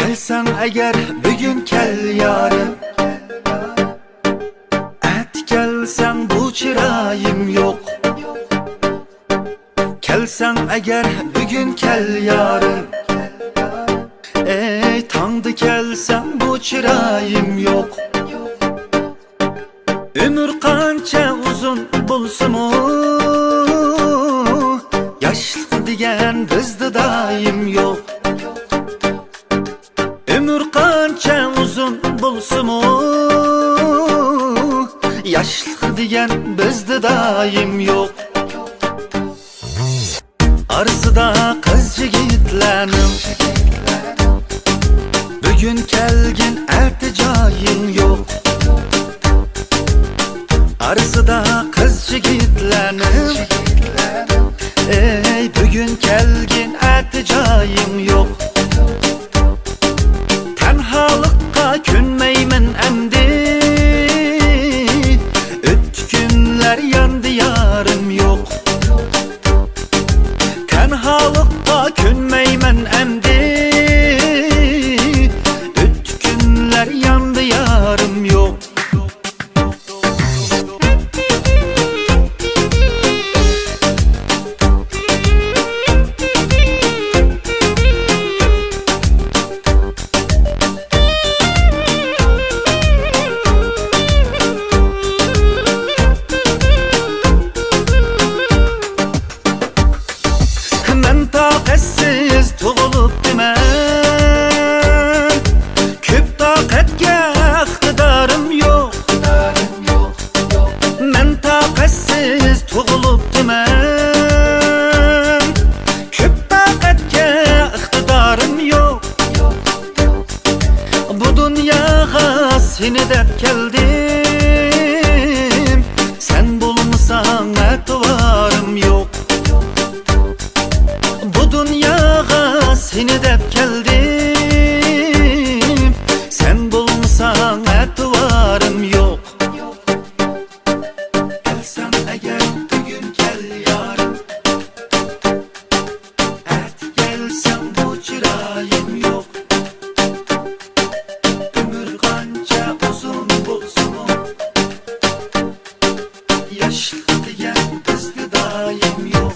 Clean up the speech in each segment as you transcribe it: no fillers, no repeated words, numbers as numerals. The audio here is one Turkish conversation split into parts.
Kelsen eğer bugün kel yarın, et gelsen bu çırayım yok. Kelsen eğer bugün kel yarın, ey tandı kelsen bu çırayım yok. Ömür kança uzun bulsumu, yaşlı diyen bizde daim yok. Ömür kança uzun bulsumu, yaşlı diyen bizde daim yok. Arsıda kız yigitlerim, bugün kelgin erticayım yok. Arsıda kız yigitlerim, ey bugün kelgin erticayım yok. Tenhalıkka künmeymin emdi, ötkünler yandı yarım yok. Tenhalıkka künmeymin emdi, ötkünler yandı yarım yok. Taqatsiz tug'ilibdiman, ko'p taqatga iqtidorim yo'q. Men taqatsiz tug'ilibdiman, ko'p taqatga iqtidorim yo'q. Bu dunyoga seni deb keldim, sen bo'lmasang e'tiborim yo'q. Bu dunyoga seni deb keldim, sen bo'lmasang e'tiborim yo'q. Kelsan eğer bugün kel yarın, et gelsen bu çırayım yok. Ömür kança uzun bulsun, yaşlı diyen bizde daim yok.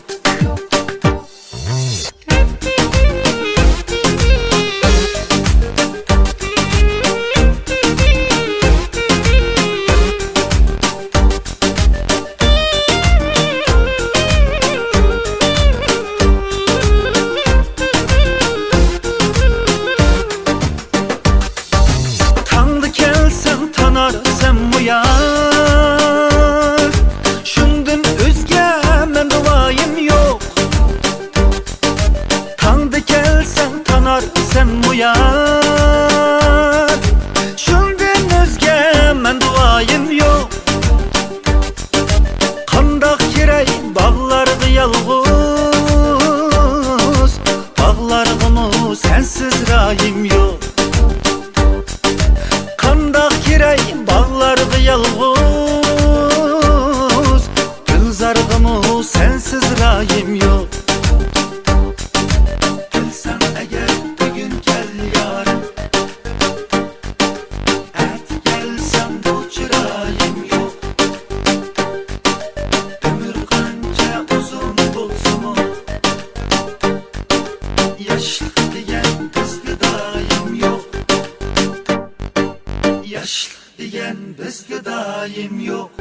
Sen bu yar, şundan özge men duayım yok. Tanıdı kelsen tanar sen bu yar, şundan özge men duayım yok. Qandaq kerak bağlardı yalğız, bağlarımı sensiz rayim yok. Qandaq kerak bağlardı yalğız, gülzargımı sensiz rayim yok. Kelsen eğer bugün kel yarın, et gelsen bu çırayım yok. Ömür kança uzun bulsun, yaşlı diyen bizde daim yok. Yaşlı diyen bizde daim yok.